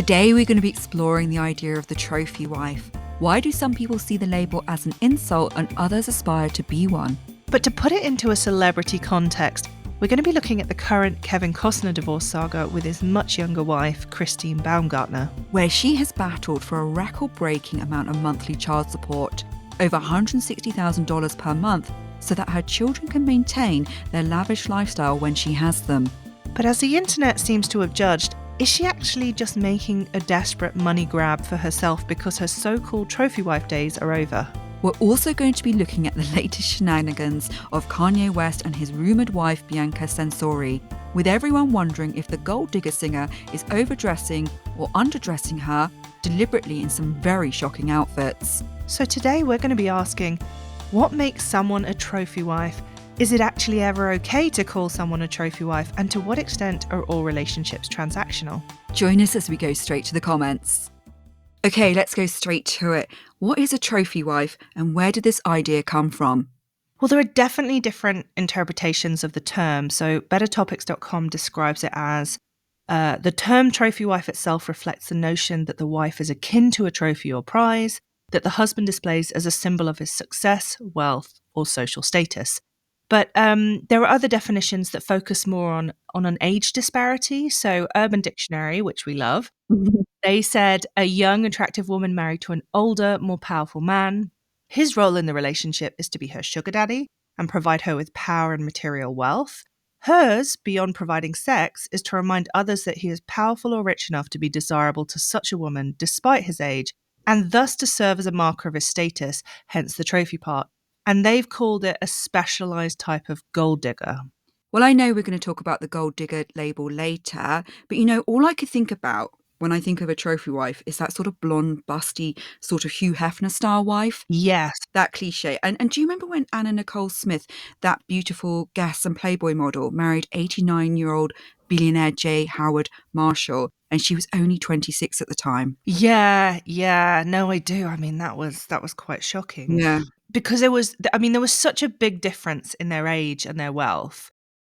Today we're going to be exploring the idea of the trophy wife. Why do some people see the label as an insult and others aspire to be one? But to put it into a celebrity context, we're going to be looking at the current Kevin Costner divorce saga with his much younger wife, Christine Baumgartner. Where she has battled for a record-breaking amount of monthly child support, over $160,000 per month, so that her children can maintain their lavish lifestyle when she has them. But as the internet seems to have judged, is she actually just making a desperate money grab for herself because her so-called trophy wife days are over? We're also going to be looking at the latest shenanigans of Kanye West and his rumoured wife Bianca Censori, with everyone wondering if the gold digger singer is overdressing or underdressing her deliberately in some very shocking outfits. So today we're going to be asking, what makes someone a trophy wife? Is it actually ever okay to call someone a trophy wife? And to what extent are all relationships transactional? Join us as we go straight to the comments. Okay, let's go straight to it. What is a trophy wife and where did this idea come from? Well, there are definitely different interpretations of the term. So bettertopics.com describes it as the term trophy wife itself reflects the notion that the wife is akin to a trophy or prize that the husband displays as a symbol of his success, wealth, or social status. But there are other definitions that focus more on an age disparity. So Urban Dictionary, which we love, they said a young, attractive woman married to an older, more powerful man. His role in the relationship is to be her sugar daddy and provide her with power and material wealth. Hers, beyond providing sex, is to remind others that he is powerful or rich enough to be desirable to such a woman despite his age, and thus to serve as a marker of his status, hence the trophy part. And they've called it a specialised type of gold digger. Well, I know we're going to talk about the gold digger label later, but all I could think about when I think of a trophy wife is that sort of blonde, busty, sort of Hugh Hefner style wife. Yes. That cliche. And do you remember when Anna Nicole Smith, that beautiful Guess and Playboy model, married 89-year-old billionaire J. Howard Marshall, and she was only 26 at the time? Yeah. No, I do. I mean, that was quite shocking. Yeah. Because there was such a big difference in their age and their wealth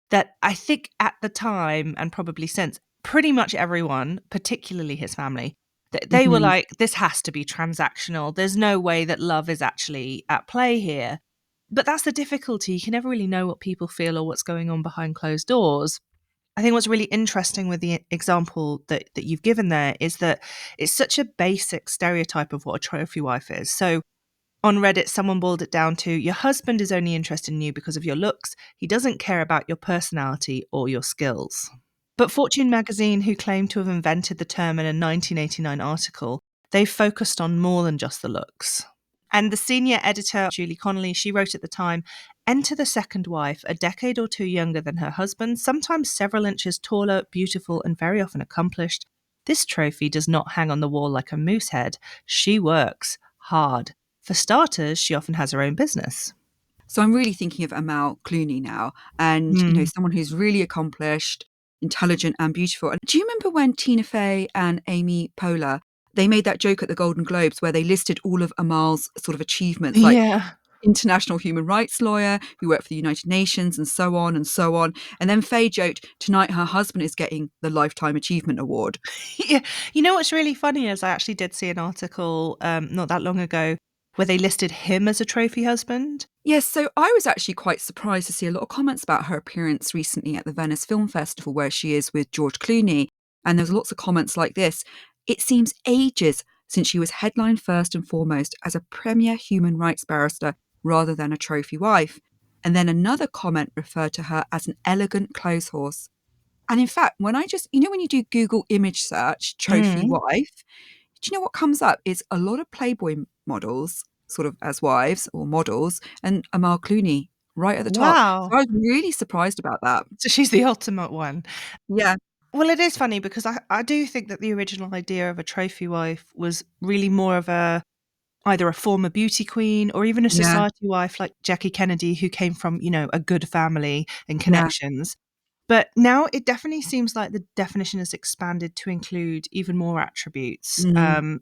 that I think at the time, and probably since, pretty much everyone, particularly his family, they were like, this has to be transactional. There's no way that love is actually at play here. But that's the difficulty. You can never really know what people feel or what's going on behind closed doors. I think what's really interesting with the example that you've given there is that it's such a basic stereotype of what a trophy wife is. So on Reddit, someone boiled it down to, your husband is only interested in you because of your looks. He doesn't care about your personality or your skills. But Fortune magazine, who claimed to have invented the term in a 1989 article, they focused on more than just the looks. And the senior editor, Julie Connolly, she wrote at the time, enter the second wife, a decade or two younger than her husband, sometimes several inches taller, beautiful, and very often accomplished. This trophy does not hang on the wall like a moose head. She works hard. For starters, she often has her own business. So I'm really thinking of Amal Clooney now, and someone who's really accomplished, intelligent and beautiful. Do you remember when Tina Fey and Amy Poehler, they made that joke at the Golden Globes where they listed all of Amal's sort of achievements, like international human rights lawyer, who worked for the United Nations and so on and so on. And then Faye joked, tonight her husband is getting the Lifetime Achievement Award. Yeah. You know what's really funny is I actually did see an article not that long ago where they listed him as a trophy husband. Yes, so I was actually quite surprised to see a lot of comments about her appearance recently at the Venice Film Festival where she is with George Clooney. And there's lots of comments like this. It seems ages since she was headlined first and foremost as a premier human rights barrister rather than a trophy wife. And then another comment referred to her as an elegant clothes horse. And in fact, when I just, when you do Google image search, trophy wife, do you know what comes up? It's a lot of Playboy models, sort of as wives or models, and Amal Clooney right at the top. Wow. So I was really surprised about that. So she's the ultimate one. Yeah. Well, it is funny because I do think that the original idea of a trophy wife was really more of either a former beauty queen or even a society wife like Jackie Kennedy, who came from, a good family and connections. But now it definitely seems like the definition has expanded to include even more attributes.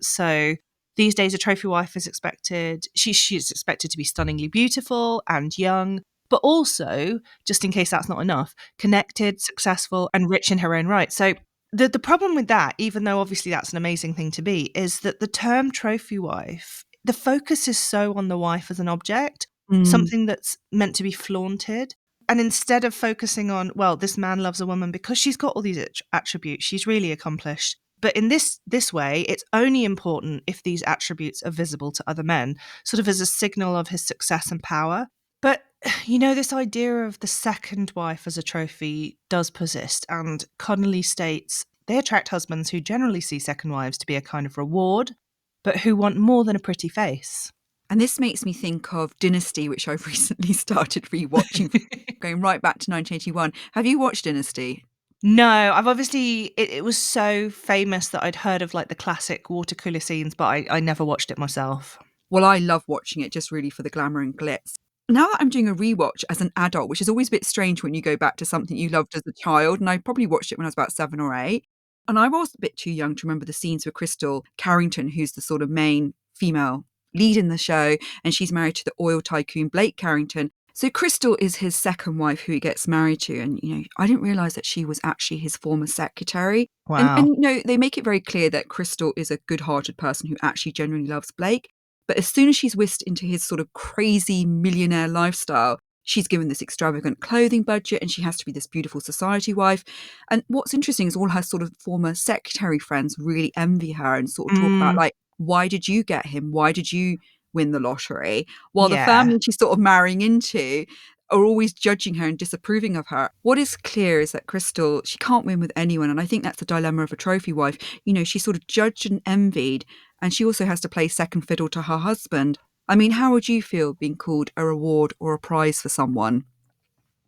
So these days, a trophy wife is expected, she's expected to be stunningly beautiful and young, but also, just in case that's not enough, connected, successful, and rich in her own right. So The problem with that, even though obviously that's an amazing thing to be, is that the term trophy wife, the focus is so on the wife as an object, Mm. something that's meant to be flaunted. And instead of focusing on, well, this man loves a woman because she's got all these attributes, she's really accomplished. But in this way, it's only important if these attributes are visible to other men, sort of as a signal of his success and power. But, this idea of the second wife as a trophy does persist. And Connolly states they attract husbands who generally see second wives to be a kind of reward, but who want more than a pretty face. And this makes me think of Dynasty, which I've recently started rewatching, going right back to 1981. Have you watched Dynasty? No, I've obviously, it was so famous that I'd heard of like the classic water cooler scenes, but I never watched it myself. Well, I love watching it just really for the glamour and glitz. Now that I'm doing a rewatch as an adult, which is always a bit strange when you go back to something you loved as a child, and I probably watched it when I was about 7 or 8, and I was a bit too young to remember the scenes with Crystal Carrington, who's the sort of main female lead in the show, and she's married to the oil tycoon Blake Carrington. So Crystal is his second wife who he gets married to, and I didn't realize that she was actually his former secretary. And Wow. and they make it very clear that Crystal is a good-hearted person who actually genuinely loves Blake. But as soon as she's whisked into his sort of crazy millionaire lifestyle, she's given this extravagant clothing budget and she has to be this beautiful society wife. And what's interesting is all her sort of former secretary friends really envy her and sort of talk about, Mm, like, why did you get him? Why did you win the lottery? While the yeah. family she's sort of marrying into are always judging her and disapproving of her. What is clear is that Crystal, she can't win with anyone. And I think that's the dilemma of a trophy wife. She's sort of judged and envied, and she also has to play second fiddle to her husband. I mean, how would you feel being called a reward or a prize for someone?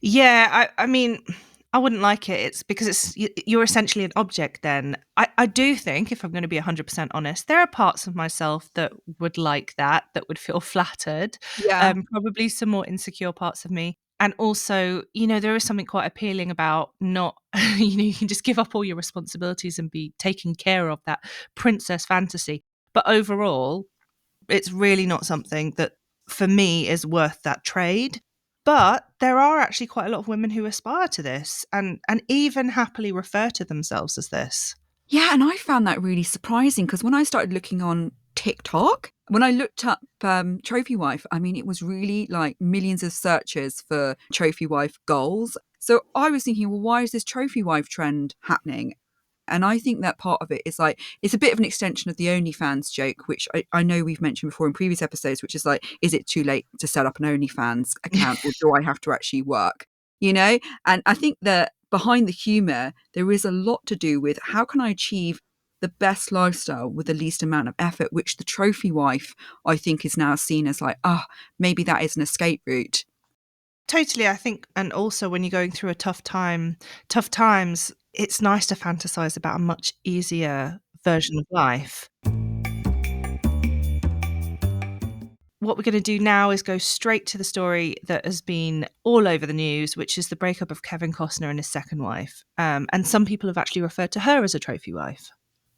Yeah, I mean, I wouldn't like it. It's because you're essentially an object then. I do think, if I'm going to be 100% honest, there are parts of myself that would like that would feel flattered. Yeah. Probably some more insecure parts of me. And also, there is something quite appealing about not, you can just give up all your responsibilities and be taken care of, that princess fantasy. But overall, it's really not something that for me is worth that trade. But there are actually quite a lot of women who aspire to this and even happily refer to themselves as this. Yeah, and I found that really surprising because when I started looking on TikTok, when I looked up trophy wife, I mean, it was really like millions of searches for trophy wife goals. So I was thinking, well, why is this trophy wife trend happening? And I think that part of it is like, it's a bit of an extension of the OnlyFans joke, which I know we've mentioned before in previous episodes, which is like, is it too late to set up an OnlyFans account or do I have to actually work? You know? And I think that behind the humor, there is a lot to do with how can I achieve the best lifestyle with the least amount of effort, which the trophy wife, I think, is now seen as like, maybe that is an escape route. Totally, I think, and also when you're going through a tough times, it's nice to fantasize about a much easier version of life. What we're going to do now is go straight to the story that has been all over the news, which is the breakup of Kevin Costner and his second wife. And some people have actually referred to her as a trophy wife.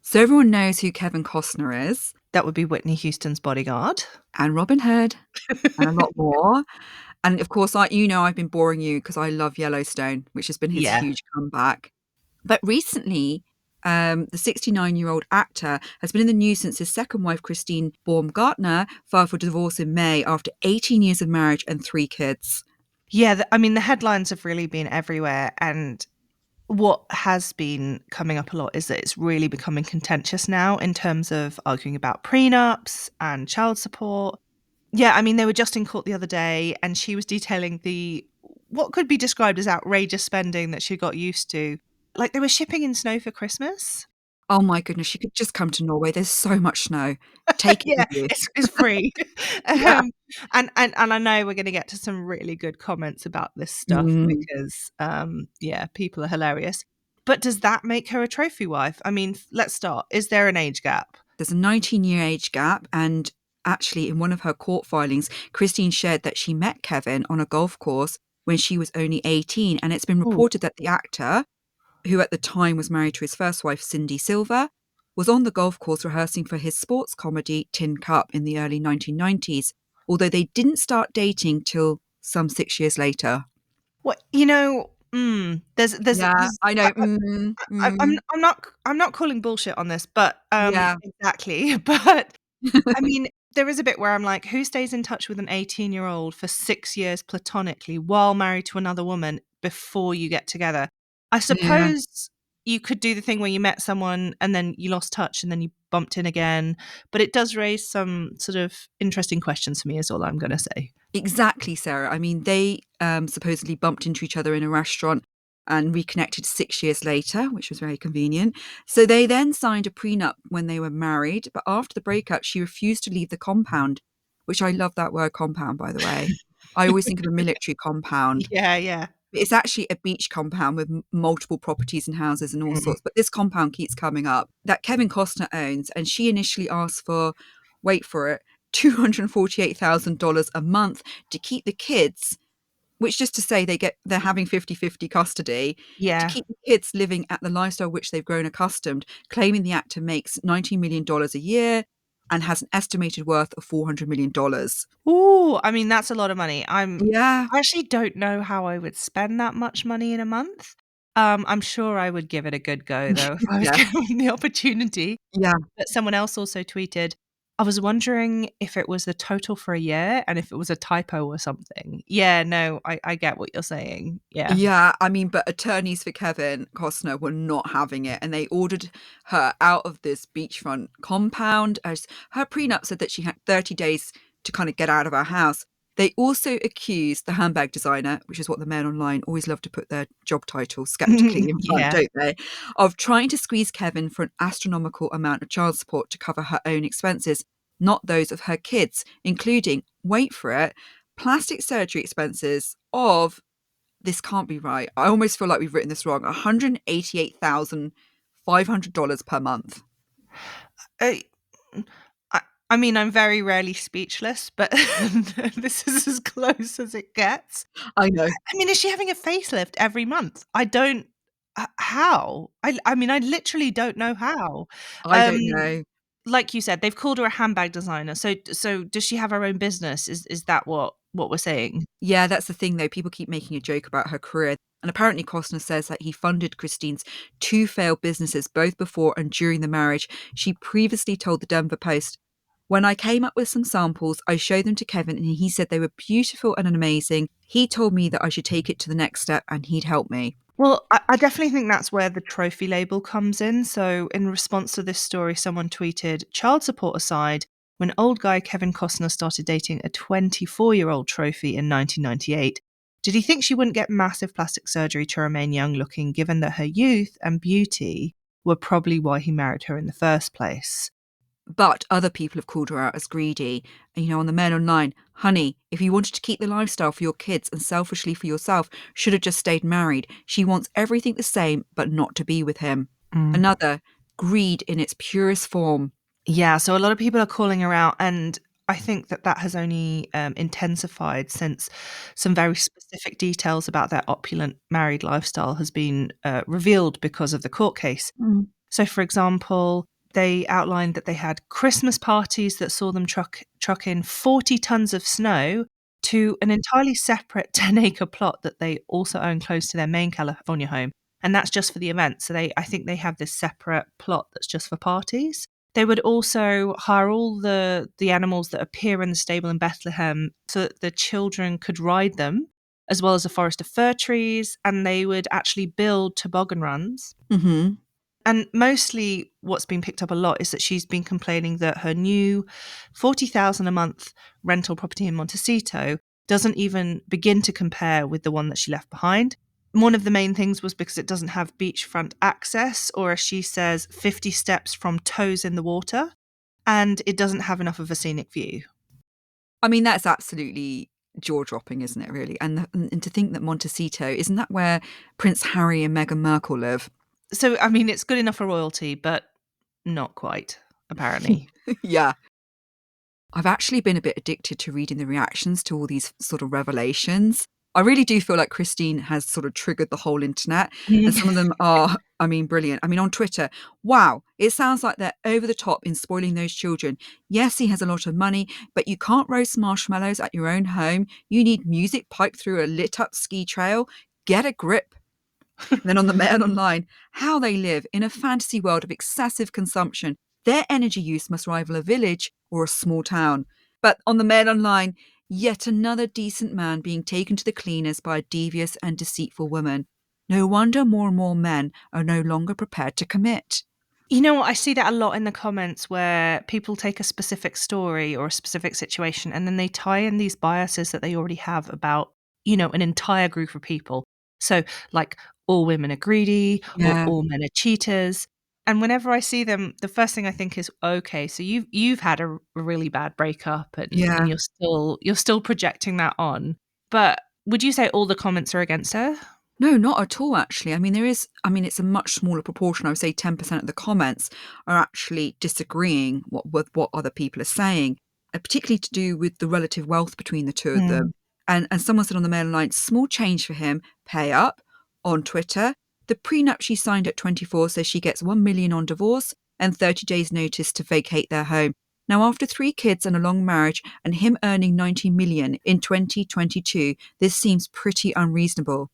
So everyone knows who Kevin Costner is, That would be Whitney Houston's bodyguard. and Robin Hood, and a lot more. And of course, I've been boring you because I love Yellowstone, which has been his Yeah. huge comeback. But recently, the 69-year-old actor has been in the news since his second wife, Christine Baumgartner, filed for divorce in May after 18 years of marriage and 3 kids. Yeah, I mean, the headlines have really been everywhere. And what has been coming up a lot is that it's really becoming contentious now in terms of arguing about prenups and child support. Yeah, I mean, they were just in court the other day and she was detailing the what could be described as outrageous spending that she got used to. Like they were shipping in snow for Christmas. Oh my goodness, you could just come to Norway. There's so much snow. Take it Yeah, with you. it's free. Yeah. um, and I know we're going to get to some really good comments about this stuff Mm. because yeah, people are hilarious. But does that make her a trophy wife? I mean, let's start. Is there an age gap? There's a 19-year age gap, and actually, in one of her court filings, Christine shared that she met Kevin on a golf course when she was only 18, and it's been Ooh. reported that the actor, who at the time was married to his first wife, Cindy Silver, was on the golf course rehearsing for his sports comedy Tin Cup in the early 1990s, although they didn't start dating till some 6 years later. What you know? Yeah, there's I know. Mm, mm, I'm not calling bullshit on this, but yeah. exactly. But I mean, there is a bit where I'm like, who stays in touch with an 18-year-old for 6 years platonically while married to another woman before you get together? I Yeah. suppose you could do the thing where you met someone and then you lost touch and then you bumped in again, but it does raise some sort of interesting questions for me, is all I'm going to say. Exactly, Sarah. I mean, they supposedly bumped into each other in a restaurant and reconnected 6 years later, which was very convenient. So they then signed a prenup when they were married. But after the breakup, she refused to leave the compound, which I love that word compound, by the way. I always think of a military compound. Yeah, yeah. It's actually a beach compound with multiple properties and houses and all Mm. sorts. But this compound keeps coming up that Kevin Costner owns. And she initially asked for, wait for it, $248,000 a month to keep the kids, which just to say they're having 50-50 custody, to Yeah. keep the kids living at the lifestyle which they've grown accustomed, claiming the actor makes $19 million a year and has an estimated worth of $400 million. Ooh, I mean, that's a lot of money. Yeah. I actually don't know how I would spend that much money in a month. I'm sure I would give it a good go though if I was Yeah. given the opportunity. Yeah. But someone else also tweeted, I was wondering if it was the total for a year and if it was a typo or something. Yeah, no, I get what you're saying. Yeah. Yeah, I mean, but attorneys for Kevin Costner were not having it, and they ordered her out of this beachfront compound. As her prenup said that she had 30 days to kind of get out of our house. They also accused the handbag designer, which is what the men online always love to put their job title skeptically in front, Yeah. don't they? Of trying to squeeze Kevin for an astronomical amount of child support to cover her own expenses, not those of her kids, including, wait for it, plastic surgery expenses of, this can't be right, I almost feel like we've written this wrong, $188,500 per month. I, I I mean, I'm very rarely speechless, but this is as close as it gets. I know. I mean, is she having a facelift every month? I don't how? I mean, I literally don't know how. I Um, don't know. like you said, they've called her a handbag designer. So does she have her own business? Is that what we're saying? Yeah, that's the thing though. People keep making a joke about her career. And apparently Costner says that he funded Christine's two failed businesses both before and during the marriage. She previously told the Denver Post, when I came up with some samples, I showed them to Kevin and he said they were beautiful and amazing. He told me that I should take it to the next step and he'd help me. Well, I definitely think that's where the trophy label comes in. So, in response to this story, someone tweeted, child support aside, when old guy Kevin Costner started dating a 24-year-old trophy in 1998, did he think she wouldn't get massive plastic surgery to remain young looking, given that her youth and beauty were probably why he married her in the first place? But other people have called her out as greedy. And, on the men online, honey, if you wanted to keep the lifestyle for your kids and selfishly for yourself, should have just stayed married. She wants everything the same, but not to be with him. Mm. Another, greed in its purest form. Yeah, so a lot of people are calling her out, and I think that that has only intensified since some very specific details about their opulent married lifestyle has been revealed because of the court case. Mm. So, for example, they outlined that they had Christmas parties that saw them truck in 40 tons of snow to an entirely separate 10-acre plot that they also own close to their main California home, and that's just for the event. So I think they have this separate plot that's just for parties. They would also hire all the animals that appear in the stable in Bethlehem so that the children could ride them, as well as a forest of fir trees, and they would actually build toboggan runs. Mm-hmm. And mostly what's been picked up a lot is that she's been complaining that her new 40,000 a month rental property in Montecito doesn't even begin to compare with the one that she left behind. One of the main things was because it doesn't have beachfront access, or as she says, 50 steps from toes in the water, and it doesn't have enough of a scenic view. I mean, that's absolutely jaw-dropping, isn't it, really? And to think that Montecito, isn't that where Prince Harry and Meghan Markle live? So, I mean, it's good enough for royalty, but not quite, apparently. Yeah. I've actually been a bit addicted to reading the reactions to all these sort of revelations. I really do feel like Christine has sort of triggered the whole internet, and some of them are, I mean, brilliant. I mean, on Twitter, wow, it sounds like they're over the top in spoiling those children. Yes, he has a lot of money, but you can't roast marshmallows at your own home. You need music piped through a lit up ski trail. Get a grip. And then on the Mail Online, how they live in a fantasy world of excessive consumption. Their energy use must rival a village or a small town. But on the Mail Online, yet another decent man being taken to the cleaners by a devious and deceitful woman. No wonder more and more men are no longer prepared to commit. You know what? I see that a lot in the comments where people take a specific story or a specific situation and then they tie in these biases that they already have about, an entire group of people. So, like, all women are greedy or Yeah, all men are cheaters. And whenever I see them, the first thing I think is, okay, so you've had a really bad breakup and yeah. you're still projecting that on. But would you say all the comments are against her? No, not at all, actually. It's a much smaller proportion. I would say 10% of the comments are actually disagreeing with what other people are saying, particularly to do with the relative wealth between the two of them. Mm. And someone said on the Mail Online, small change for him, pay up. On Twitter, the prenup she signed at 24 says she gets 1 million on divorce and 30 days notice to vacate their home. Now, after 3 kids and a long marriage and him earning 90 million in 2022, this seems pretty unreasonable.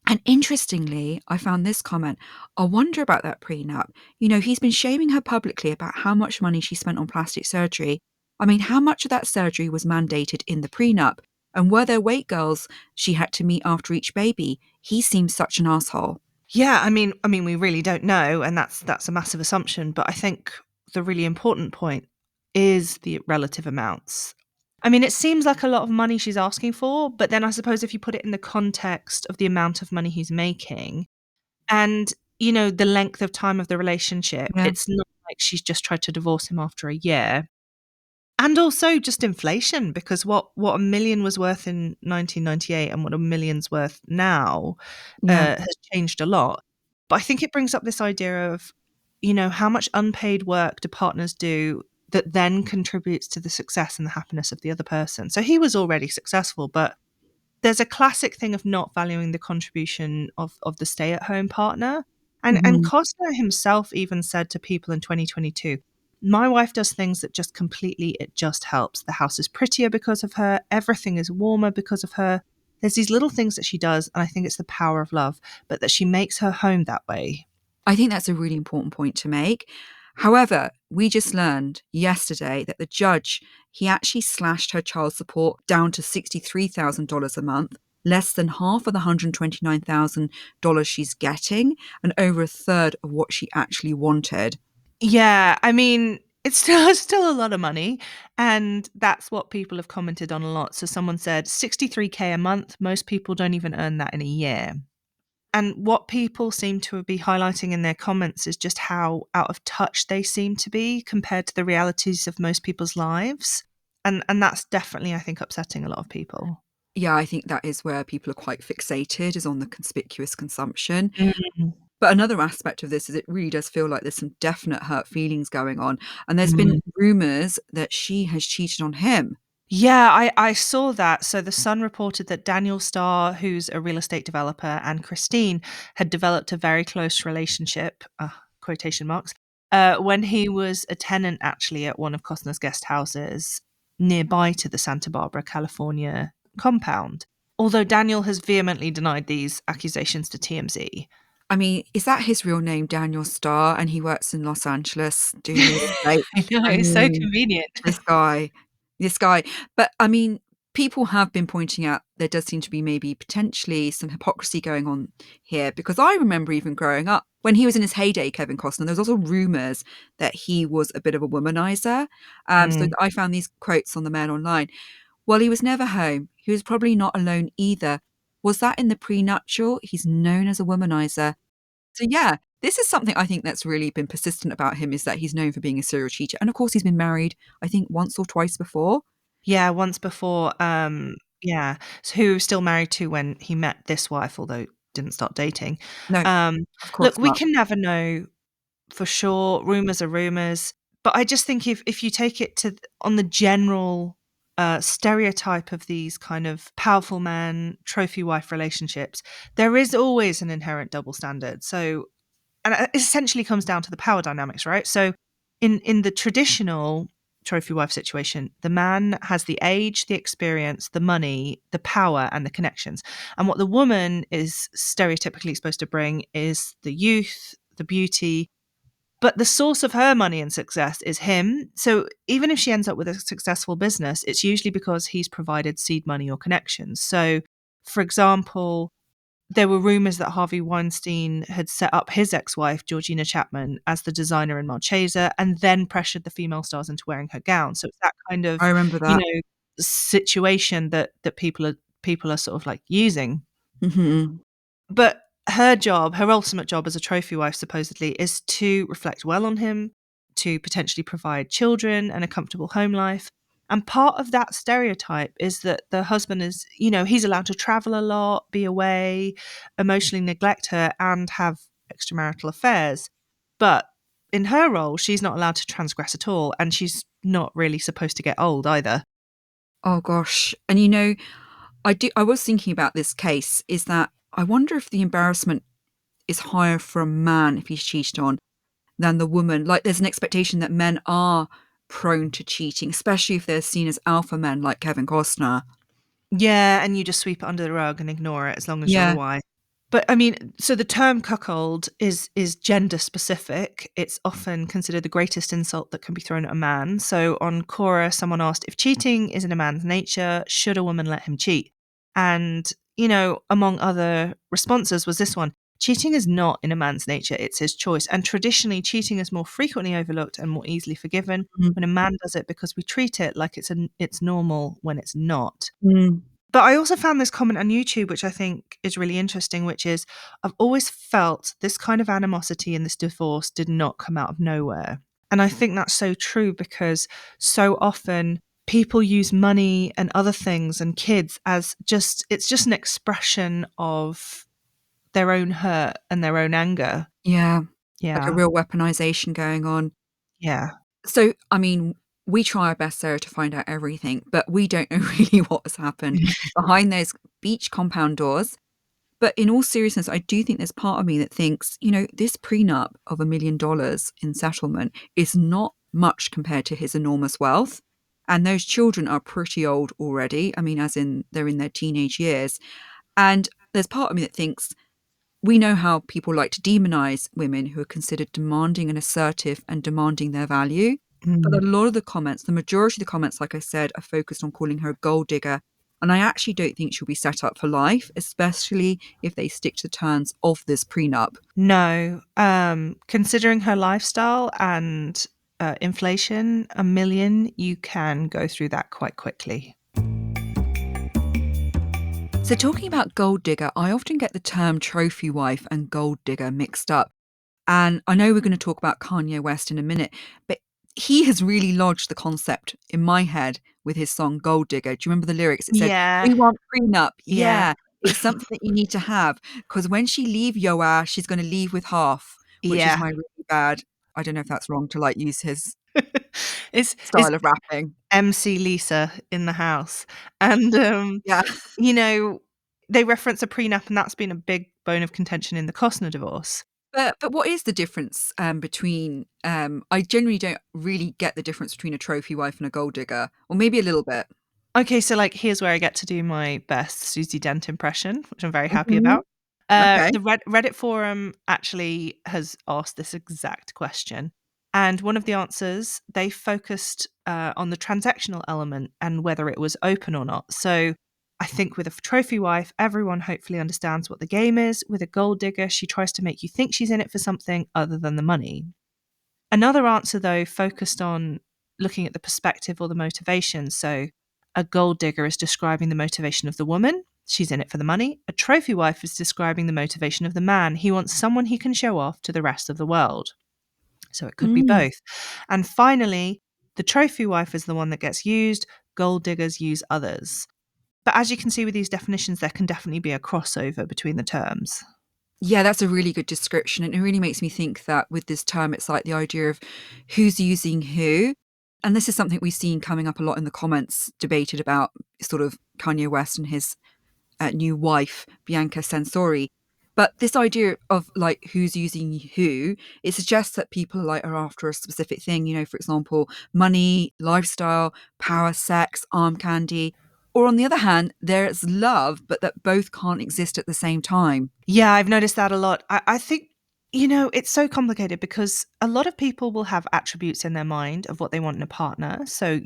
And interestingly, I found this comment. I wonder about that prenup. He's been shaming her publicly about how much money she spent on plastic surgery. I mean, how much of that surgery was mandated in the prenup? And were there weight girls she had to meet after each baby? He seems such an asshole. Yeah, I mean, we really don't know, and that's a massive assumption. But I think the really important point is the relative amounts. I mean, it seems like a lot of money she's asking for, but then I suppose if you put it in the context of the amount of money he's making and the length of time of the relationship, Yeah. it's not like she's just tried to divorce him after a year. And also just inflation, because what a million was worth in 1998 and what a million's worth now Yeah. has changed a lot. But I think it brings up this idea of, how much unpaid work do partners do that then contributes to the success and the happiness of the other person. So he was already successful, but there's a classic thing of not valuing the contribution of the stay-at-home partner. And Mhm. Costner himself even said to people in 2022, "My wife does things that just completely it just helps. The house is prettier because of her, everything is warmer because of her. There's these little things that she does, and I think it's the power of love, but that she makes her home that way." I think that's a really important point to make. However, we just learned yesterday that the judge, he actually slashed her child support down to $63,000 a month, less than half of the $129,000 she's getting, and over a third of what she actually wanted. Yeah, I mean, it's still a lot of money, and that's what people have commented on a lot. So someone said 63K a month, most people don't even earn that in a year. And what people seem to be highlighting in their comments is just how out of touch they seem to be compared to the realities of most people's lives. And that's definitely, I think, upsetting a lot of people. Yeah, I think that is where people are quite fixated, is on the conspicuous consumption. Mm. But another aspect of this is it really does feel like there's some definite hurt feelings going on. And there's been Mm. rumors that she has cheated on him. Yeah, I saw that. So the Sun reported that Daniel Starr, who's a real estate developer, and Christine had developed a very close relationship, quotation marks, when he was a tenant actually at one of Costner's guest houses nearby to the Santa Barbara, California compound. Although Daniel has vehemently denied these accusations to TMZ. I mean, is that his real name, Daniel Starr? And he works in Los Angeles doing real estate. I know, I it's so mean, convenient. this guy, this guy. But I mean, people have been pointing out there does seem to be maybe potentially some hypocrisy going on here, because I remember even growing up when he was in his heyday, Kevin Costner, there was also rumors that he was a bit of a womanizer. So Mm. I found these quotes on the Mail Online. Well, he was never home. He was probably not alone either. Was that in the prenuptial? He's known as a womanizer. So yeah, this is something I think that's really been persistent about him, is that he's known for being a serial cheater. And of course he's been married, I think once or twice before. Yeah, once before, yeah, so who was still married to when he met this wife, although didn't start dating. No, Um, of Look, course we not. can never know for sure. Rumors are rumors, but I just think if you take it to on the general stereotype of these kind of powerful man trophy wife relationships, there is always an inherent double standard. So, and it essentially comes down to the power dynamics, right? So, in the traditional trophy wife situation. The man has the age, the experience, the money, the power, and the connections. And what the woman is stereotypically supposed to bring is the youth, the beauty, but the source of her money and success is him. So even if she ends up with a successful business, it's usually because he's provided seed money or connections. So, for example, there were rumors that Harvey Weinstein had set up his ex-wife, Georgina Chapman, as the designer in Marchesa and then pressured the female stars into wearing her gown. So it's that kind I of, remember you that. know, situation that people are sort of like using. Hmm. But her job, her ultimate job as a trophy wife, supposedly, is to reflect well on him, to potentially provide children and a comfortable home life. And part of that stereotype is that the husband is, he's allowed to travel a lot, be away, emotionally neglect her, and have extramarital affairs. But in her role, she's not allowed to transgress at all. And she's not really supposed to get old either. Oh gosh. And I was thinking about this case, is that I wonder if the embarrassment is higher for a man if he's cheated on than the woman. Like there's an expectation that men are prone to cheating, especially if they're seen as alpha men like Kevin Costner. Yeah, and you just sweep it under the rug and ignore it as long as you're the Yeah. wife. But I mean, so the term cuckold is gender specific. It's often considered the greatest insult that can be thrown at a man. So on Quora, someone asked, if cheating is in a man's nature, should a woman let him cheat? And, among other responses was this one: cheating is not in a man's nature, it's his choice. And traditionally, cheating is more frequently overlooked and more easily forgiven Mm. when a man does it because we treat it like it's normal when it's not. Mm. But I also found this comment on YouTube, which I think is really interesting, which is, I've always felt this kind of animosity in this divorce did not come out of nowhere. And I think that's so true because so often people use money and other things and kids as it's just an expression of their own hurt and their own anger. Yeah. Like a Yeah. real weaponization going on. Yeah. So, I mean, we try our best, Sarah, to find out everything, but we don't know really what has happened behind those beach compound doors. But in all seriousness, I do think there's part of me that thinks, this prenup of $1 million in settlement is not much compared to his enormous wealth. And those children are pretty old already. I mean, as in they're in their teenage years. And there's part of me that thinks we know how people like to demonize women who are considered demanding and assertive and demanding their value. But a Mm. lot of the comments, the majority of the comments, like I said, are focused on calling her a gold digger. And I actually don't think she'll be set up for life, especially if they stick to the terms of this prenup. No. Considering her lifestyle and inflation, 1 million, you can go through that quite quickly. So, talking about gold digger, I often get the term trophy wife and gold digger mixed up. And I know we're going to talk about Kanye West in a minute, but he has really lodged the concept in my head with his song Gold Digger. Do you remember the lyrics? It said, Yeah. "We want prenup." Yeah. Yeah, it's something that you need to have because when she leave your ass, she's going to leave with half, which is Yeah. my really bad. I don't know if that's wrong to like use his It's style of rapping. MC Lisa in the house. And, Yeah. you know, they reference a prenup, and that's been a big bone of contention in the Costner divorce. But what is the difference between I generally don't really get the difference between a trophy wife and a gold digger, or maybe a little bit. Okay, so, like, here's where I get to do my best Susie Dent impression, which I'm very happy Mhm. about. Okay. The Reddit forum actually has asked this exact question, and one of the answers, they focused, on the transactional element and whether it was open or not. So, I think with a trophy wife, everyone hopefully understands what the game is. With a gold digger, she tries to make you think she's in it for something other than the money. Another answer, though, focused on looking at the perspective or the motivation. So, a gold digger is describing the motivation of the woman. She's in it for the money. A trophy wife is describing the motivation of the man. He wants someone he can show off to the rest of the world. So, it could be Mm. both. And finally, the trophy wife is the one that gets used. Gold diggers use others. But as you can see with these definitions, there can definitely be a crossover between the terms. Yeah, that's a really good description. And it really makes me think that with this term, it's like the idea of who's using who. And this is something we've seen coming up a lot in the comments debated about sort of Kanye West and his new wife, Bianca Censori. But this idea of like who's using who, it suggests that people like are after a specific thing, for example, money, lifestyle, power, sex, arm candy. Or on the other hand, there's love, but that both can't exist at the same time. Yeah, I've noticed that a lot. I think, it's so complicated because a lot of people will have attributes in their mind of what they want in a partner. So,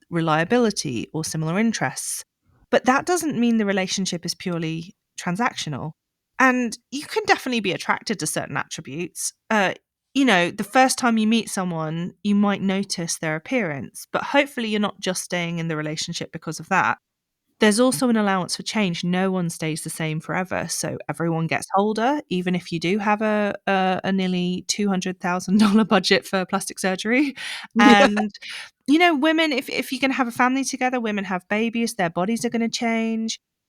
reliability or similar interests. But that doesn't mean the relationship is purely transactional. And you can definitely be attracted to certain attributes. The first time you meet someone, you might notice their appearance, but hopefully you're not just staying in the relationship because of that. There's also an allowance for change. No one stays the same forever, so everyone gets older, even if you do have a nearly $200,000 budget for plastic surgery. Yeah. And, women, if you're gonna have a family together, women have babies, their bodies are gonna change.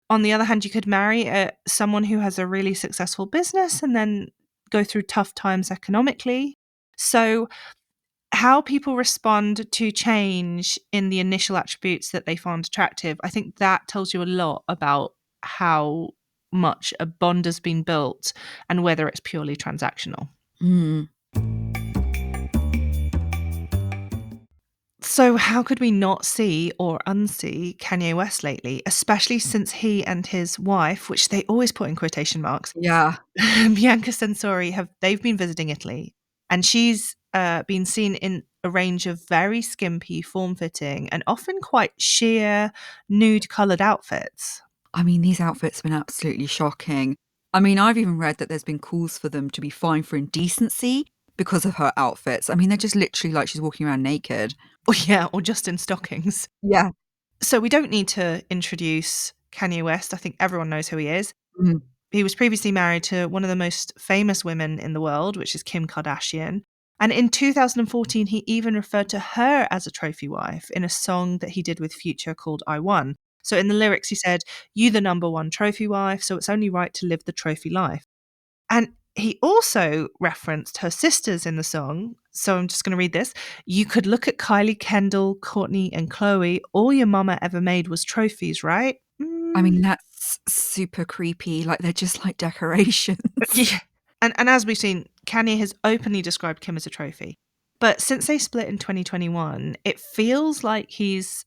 On the other hand, you could marry, someone who has a really successful business and then go through tough times economically. So how people respond to change in the initial attributes that they find attractive, I think that tells you a lot about how much a bond has been built and whether it's purely transactional. Mm. So, how could we not see or unsee Kanye West lately, especially since he and his wife, which they always put in quotation marks, Yeah. Bianca Censori, they've been visiting Italy, and she's been seen in a range of very skimpy, form-fitting, and often quite sheer, nude-coloured outfits. I mean, these outfits have been absolutely shocking. I mean, I've even read that there's been calls for them to be fined for indecency because of her outfits. I mean, they're just literally like she's walking around naked. Or yeah, or just in stockings. Yeah. So we don't need to introduce Kanye West. I think everyone knows who he is. Mm. He was previously married to one of the most famous women in the world, which is Kim Kardashian. And in 2014, he even referred to her as a trophy wife in a song that he did with Future called I Won. So in the lyrics, he said, "You the number one trophy wife, so it's only right to live the trophy life." And he also referenced her sisters in the song. So I'm just going to read this. "You could look at Kylie, Kendall, Courtney, and Chloe. All your mama ever made was trophies, right?" I mean, that's super creepy. Like, they're just like decorations. Yeah. And as we've seen, Kanye has openly described Kim as a trophy. But since they split in 2021, it feels like he's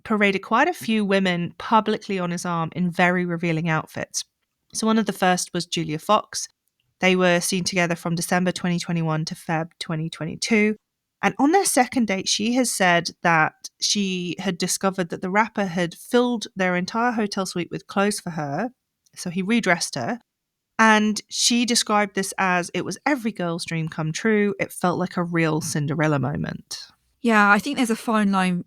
paraded quite a few women publicly on his arm in very revealing outfits. So one of the first was Julia Fox. They were seen together from December 2021 to Feb 2022. And on their second date, she has said that she had discovered that the rapper had filled their entire hotel suite with clothes for her. So he redressed her. And she described this as it was every girl's dream come true. It felt like a real Cinderella moment. Yeah, I think there's a fine line,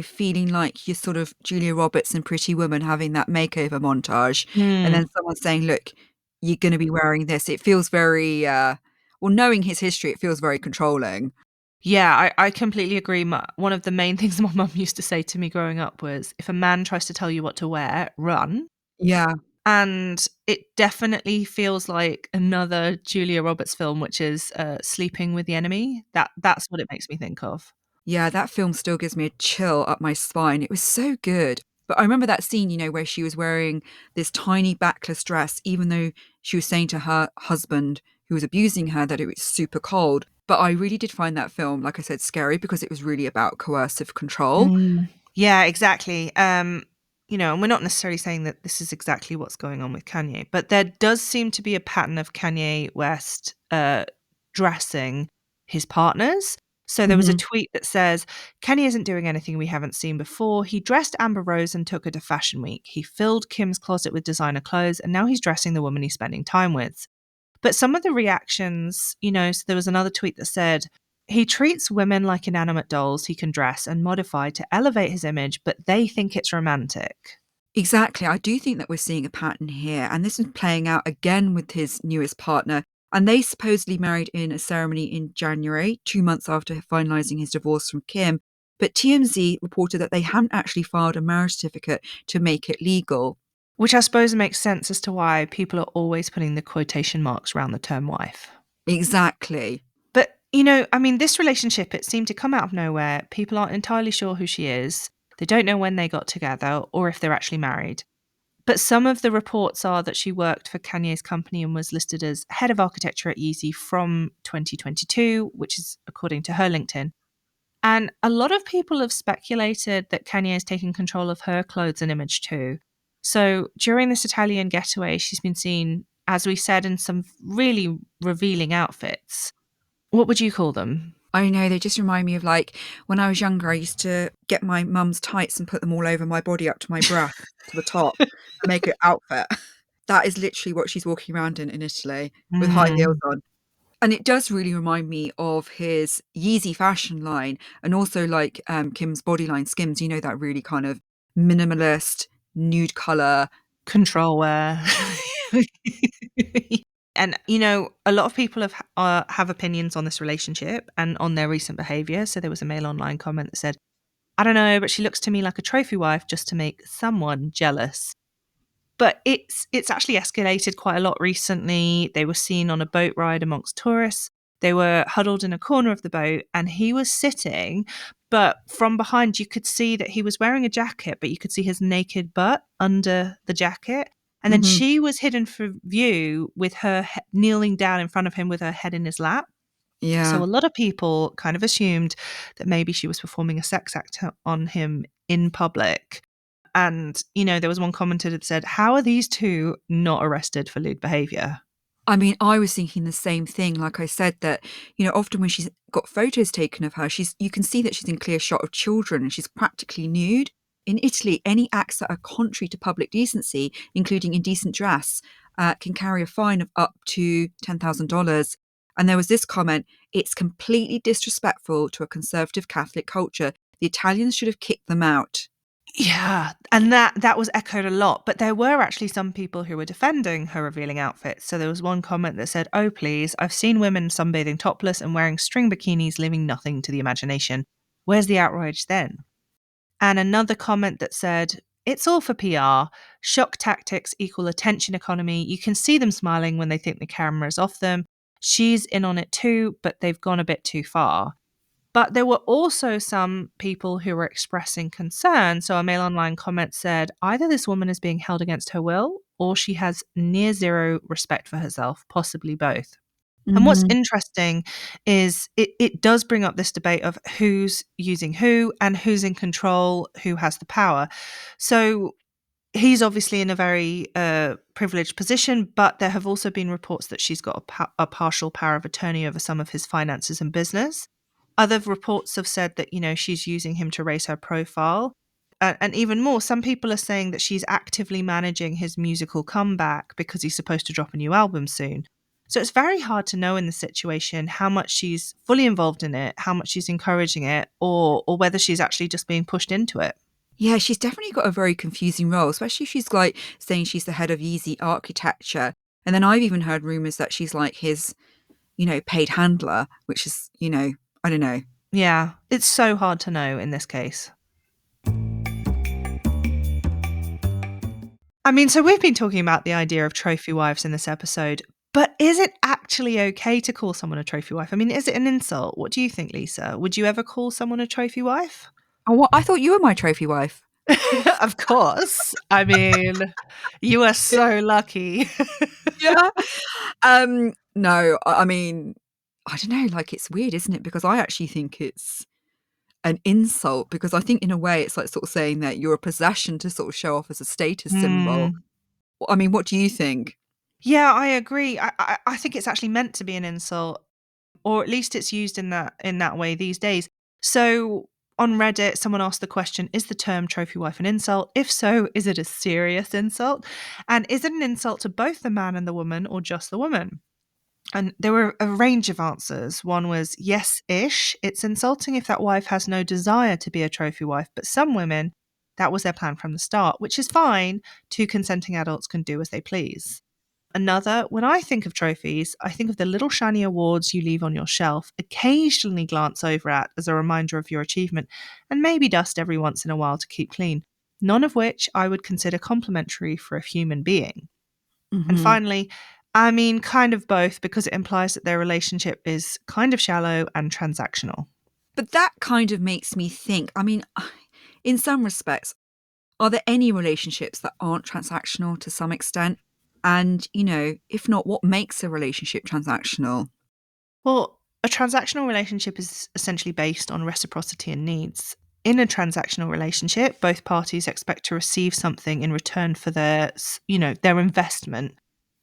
feeling like you're sort of Julia Roberts and Pretty Woman having that makeover montage, and Mm. then someone saying, "Look, you're going to be wearing this." It feels very, well, knowing his history, it feels very controlling. Yeah, I completely agree. One of the main things my mum used to say to me growing up was, if a man tries to tell you what to wear, run. Yeah. And it definitely feels like another Julia Roberts film, which is Sleeping with the Enemy. That's what it makes me think of. Yeah, that film still gives me a chill up my spine. It was so good. But I remember that scene, where she was wearing this tiny backless dress, even though she was saying to her husband, who was abusing her, that it was super cold. But I really did find that film, like I said, scary because it was really about coercive control. Mm. Yeah, exactly. And we're not necessarily saying that this is exactly what's going on with Kanye, but there does seem to be a pattern of Kanye West dressing his partners. So there was a Mhm. tweet that says, "Kanye isn't doing anything we haven't seen before. He dressed Amber Rose and took her to Fashion Week. He filled Kim's closet with designer clothes, and now he's dressing the woman he's spending time with." But some of the reactions, so there was another tweet that said, "He treats women like inanimate dolls he can dress and modify to elevate his image, but they think it's romantic." Exactly. I do think that we're seeing a pattern here. And this is playing out again with his newest partner. And they supposedly married in a ceremony in January, 2 months after finalizing his divorce from Kim. But TMZ reported that they haven't actually filed a marriage certificate to make it legal. Which I suppose makes sense as to why people are always putting the quotation marks around the term wife. Exactly. But, this relationship, it seemed to come out of nowhere. People aren't entirely sure who she is. They don't know when they got together or if they're actually married. But some of the reports are that she worked for Kanye's company and was listed as head of architecture at Yeezy from 2022, which is according to her LinkedIn. And a lot of people have speculated that Kanye is taking control of her clothes and image too. So during this Italian getaway, she's been seen, as we said, in some really revealing outfits. What would you call them? I know, they just remind me of like when I was younger, I used to get my mum's tights and put them all over my body up to my breast, to the top, and make an outfit. That is literally what she's walking around in Italy with high heels Mm. on. And it does really remind me of his Yeezy fashion line and also like Kim's body line Skims, you know, that really kind of minimalist, nude color. Control wear. And, a lot of people have opinions on this relationship and on their recent behavior. So there was a male online comment that said, I don't know, but she looks to me like a trophy wife just to make someone jealous. But it's actually escalated quite a lot recently. They were seen on a boat ride amongst tourists. They were huddled in a corner of the boat and he was sitting, but from behind you could see that he was wearing a jacket, but you could see his naked butt under the jacket. And then Hmm. she was hidden from view with her kneeling down in front of him with her head in his lap. So Yeah. a lot of people kind of assumed that maybe she was performing a sex act on him in public. And, there was one commenter that said, how are these two not arrested for lewd behavior? I mean, I was thinking the same thing. Like I said, that, often when she's got photos taken of her, you can see that she's in clear shot of children and she's practically nude. In Italy, any acts that are contrary to public decency, including indecent dress, can carry a fine of up to $10,000. And there was this comment: it's completely disrespectful to a conservative Catholic culture. The Italians should have kicked them out. Yeah, and that was echoed a lot, but there were actually some people who were defending her revealing outfits. So there was one comment that said, "Oh please, I've seen women sunbathing topless and wearing string bikinis, leaving nothing to the imagination. Where's the outrage then?" And another comment that said, "It's all for PR. Shock tactics equal attention economy. You can see them smiling when they think the camera is off them. She's in on it too, but they've gone a bit too far." But there were also some people who were expressing concern. So a male online comment said, either this woman is being held against her will or she has near zero respect for herself, possibly both. And what's Hmm. interesting is it does bring up this debate of who's using who and who's in control, who has the power. So he's obviously in a very privileged position, but there have also been reports that she's got a partial power of attorney over some of his finances and business. Other reports have said that, she's using him to raise her profile. And even more, some people are saying that she's actively managing his musical comeback because he's supposed to drop a new album soon. So it's very hard to know in this situation how much she's fully involved in it, how much she's encouraging it, or whether she's actually just being pushed into it. Yeah, she's definitely got a very confusing role, especially if she's like saying she's the head of Yeezy architecture. And then I've even heard rumors that she's like his, paid handler, which is, I don't know. Yeah, it's so hard to know in this case. I mean, so we've been talking about the idea of trophy wives in this episode, but is it actually okay to call someone a trophy wife? I mean, is it an insult? What do you think, Lisa? Would you ever call someone a trophy wife? Oh, what? I thought you were my trophy wife. Of course. I mean, you are so lucky. Yeah. No, I mean, I don't know, like it's weird, isn't it? Because I actually think it's an insult because I think in a way it's like sort of saying that you're a possession to sort of show off as a status symbol. Hmm. I mean, what do you think? Yeah, I agree. I think it's actually meant to be an insult, or at least it's used in that way these days. So on Reddit, someone asked the question, is the term trophy wife an insult? If so, is it a serious insult? And is it an insult to both the man and the woman or just the woman? And there were a range of answers. One was yes ish. It's insulting if that wife has no desire to be a trophy wife, but some women, that was their plan from the start, which is fine. Two consenting adults can do as they please. Another, when I think of trophies, I think of the little shiny awards you leave on your shelf, occasionally glance over at as a reminder of your achievement, and maybe dust every once in a while to keep clean. None of which I would consider complimentary for a human being. And Hmm. finally, I mean, kind of both, because it implies that their relationship is kind of shallow and transactional. But that kind of makes me think, I mean, in some respects, Are there any relationships that aren't transactional to some extent? And, if not, what makes a relationship transactional? Well, a transactional relationship is essentially based on reciprocity and needs. In a transactional relationship, both parties expect to receive something in return for their investment.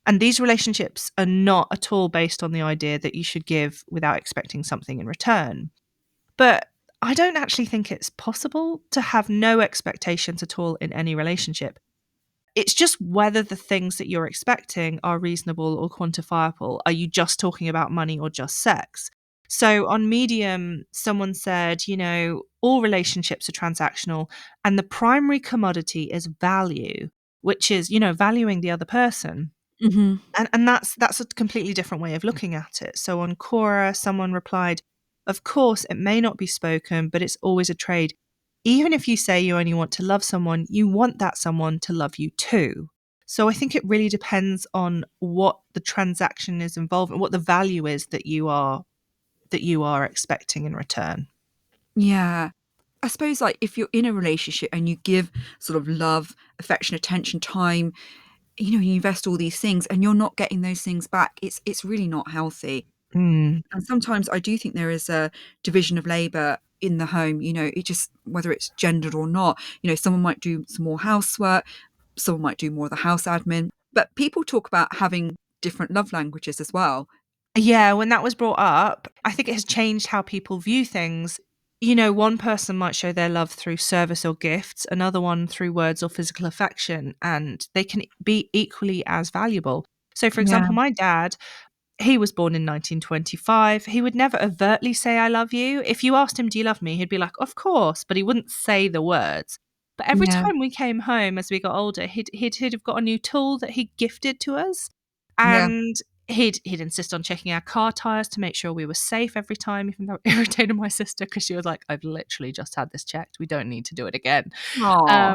And these relationships are not at all based on the idea that you should give without expecting something in return. But I don't actually think it's possible to have no expectations at all in any relationship. It's just whether the things that you're expecting are reasonable or quantifiable. Are you just talking about money or just sex? So on Medium, someone said, all relationships are transactional and the primary commodity is value, which is, valuing the other person. Hmm. And that's a completely different way of looking at it. So on Quora, someone replied, "Of course, it may not be spoken, but it's always a trade. Even if you say you only want to love someone, you want that someone to love you too." So I think it really depends on what the transaction is involved and what the value is that you are expecting in return. Yeah. I suppose, like, if you're in a relationship and you give sort of love, affection, attention, time, you invest all these things and you're not getting those things back, it's really not healthy. Mm. And sometimes I do think there is a division of labor in the home, it just, whether it's gendered or not, someone might do some more housework, someone might do more of the house admin. But people talk about having different love languages as well. Yeah, when that was brought up, I think it has changed how people view things. One person might show their love through service or gifts, another one through words or physical affection, and they can be equally as valuable. So, for Yeah, example, my dad, he was born in 1925. He would never overtly say, "I love you." If you asked him, "Do you love me?" He'd be like, "Of course," but he wouldn't say the words. But every yeah, time we came home as we got older, he'd have got a new tool that he gifted to us. yeah. And he'd insist on checking our car tires to make sure we were safe every time, even though it irritated my sister because she was like, "I've literally just had this checked. We don't need to do it again." Aw,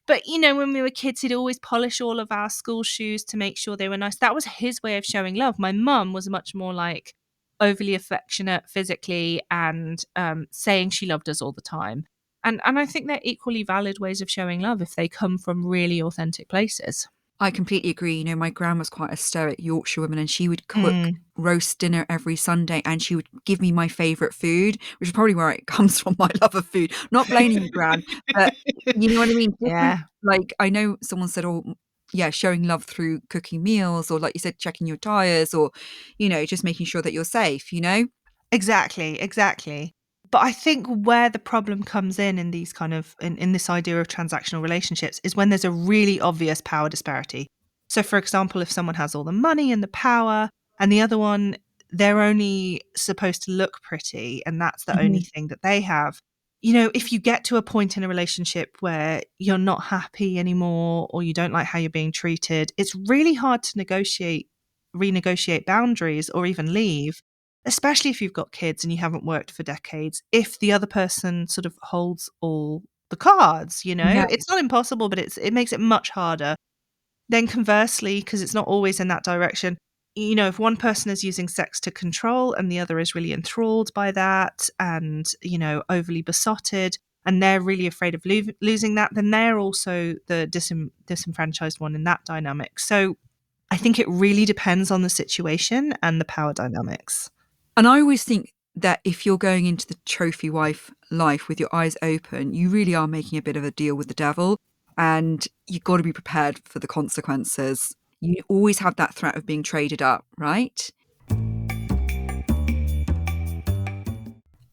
But when we were kids, he'd always polish all of our school shoes to make sure they were nice. That was his way of showing love. My mum was much more like overly affectionate physically and saying she loved us all the time. And I think they're equally valid ways of showing love if they come from really authentic places. I completely agree. My gran was quite a stoic Yorkshire woman and she would cook Mm. roast dinner every Sunday and she would give me my favourite food, which is probably where it comes from, my love of food. Not blaming you, gran, but you know what I mean? Different, Yeah, like, I know someone said, oh, yeah, showing love through cooking meals or, like you said, checking your tyres or, just making sure that you're safe. exactly, exactly. But I think where the problem comes in these kind of in this idea of transactional relationships is when there's a really obvious power disparity. So for example, if someone has all the money and the power and the other one, they're only supposed to look pretty and that's the only Mhm. thing that they have. If you get to a point in a relationship where you're not happy anymore or you don't like how you're being treated, it's really hard to renegotiate boundaries or even leave, especially if you've got kids and you haven't worked for decades, if the other person sort of holds all the cards. Yeah, It's not impossible, but it makes it much harder. Then conversely, because it's not always in that direction, if one person is using sex to control and the other is really enthralled by that and, overly besotted, and they're really afraid of losing that, then they're also the disenfranchised one in that dynamic. So I think it really depends on the situation and the power dynamics. and I always think that if you're going into the trophy wife life with your eyes open, you really are making a bit of a deal with the devil, and you've got to be prepared for the consequences. You always have that threat of being traded up, right?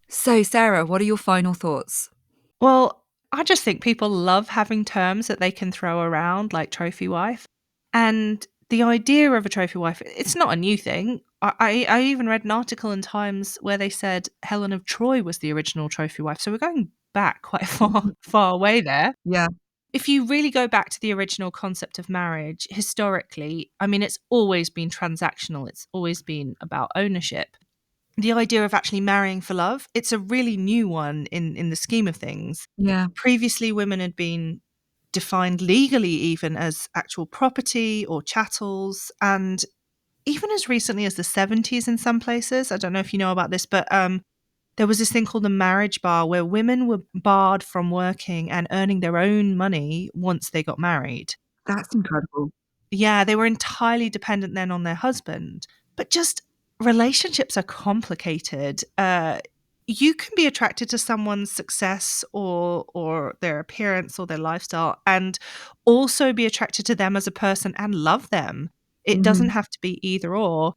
So, Sarah, what are your final thoughts? Well, I just think people love having terms that they can throw around, like trophy wife. And the idea of a trophy wife, it's not a new thing. I even read an article in Times where they said Helen of Troy was the original trophy wife. So we're going back quite far, Mhm. far away there. Yeah, If you really go back to the original concept of marriage, historically, I mean, it's always been transactional, it's always been about ownership. The idea of actually marrying for love, it's a really new one in the scheme of things. yeah, Previously, women had been defined legally even as actual property or chattels, and even as recently as the 70s in some places, I don't know if you know about this, but There was this thing called the marriage bar where women were barred from working and earning their own money once they got married. That's incredible. Yeah, they were entirely dependent then on their husband. But just relationships are complicated. You can be attracted to someone's success or their appearance or their lifestyle and also be attracted to them as a person and love them. It doesn't Mhm. have to be either or.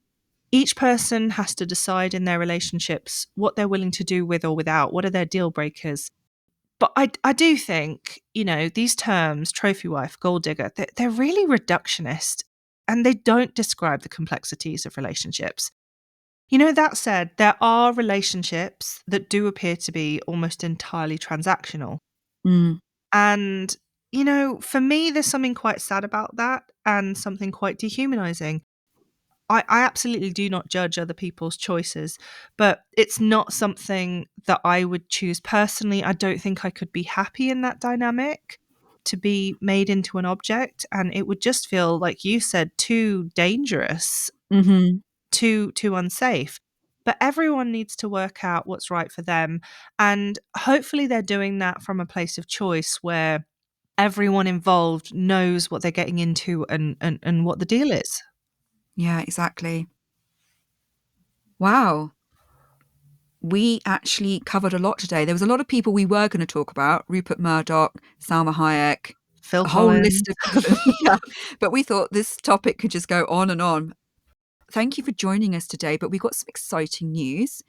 Each person has to decide in their relationships what they're willing to do with or without, what are their deal breakers. But I do think, these terms, trophy wife, gold digger, they're really reductionist and they don't describe the complexities of relationships. That said, there are relationships that do appear to be almost entirely transactional. Mm. And, for me, there's something quite sad about that and something quite dehumanizing. I absolutely do not judge other people's choices, but it's not something that I would choose personally. I don't think I could be happy in that dynamic to be made into an object. And it would just feel, like you said, too dangerous, Mhm. too unsafe. But everyone needs to work out what's right for them. And hopefully they're doing that from a place of choice where everyone involved knows what they're getting into and what the deal is. Yeah, exactly. Wow. We actually covered a lot today. There was a lot of people we were going to talk about: Rupert Murdoch, Salma Hayek, Phil a whole Collins. list of people. Yeah. But we thought this topic could just go on and on. Thank you for joining us today. But we got some exciting news.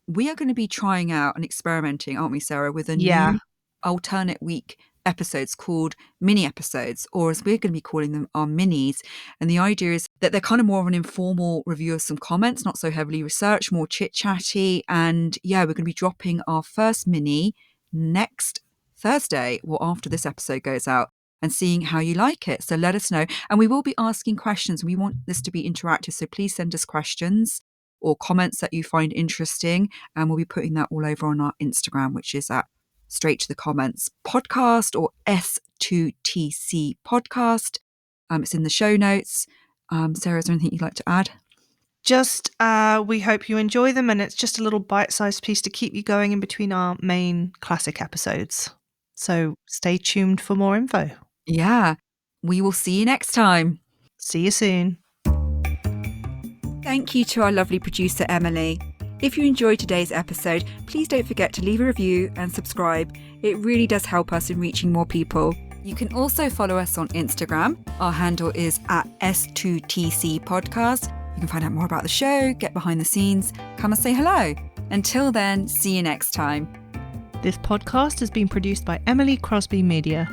We are going to be trying out and experimenting, aren't we, Sarah, with a Yeah. new alternate week episodes called mini episodes, or as we're going to be calling them, our minis. And the idea is that they're kind of more of an informal review of some comments, not so heavily researched, more chit chatty. And yeah, we're going to be dropping our first mini next Thursday or after this episode goes out, and seeing how you like it. So let us know. And we will be asking questions. We want this to be interactive. So please send us questions or comments that you find interesting. And we'll be putting that all over on our Instagram, which is at Straight to the Comments Podcast or S2TC Podcast. It's in the show notes. Sarah, is there anything you'd like to add? Just we hope you enjoy them, and it's just a little bite-sized piece to keep you going in between our main classic episodes. So stay tuned for more info. Yeah. We will see you next time. See you soon. Thank you to our lovely producer, Emily. If you enjoyed today's episode, please don't forget to leave a review and subscribe. It really does help us in reaching more people. You can also follow us on Instagram. Our handle is at S2TC Podcast. You can find out more about the show, get behind the scenes, come and say hello. Until then, see you next time. This podcast has been produced by Emily Crosby Media.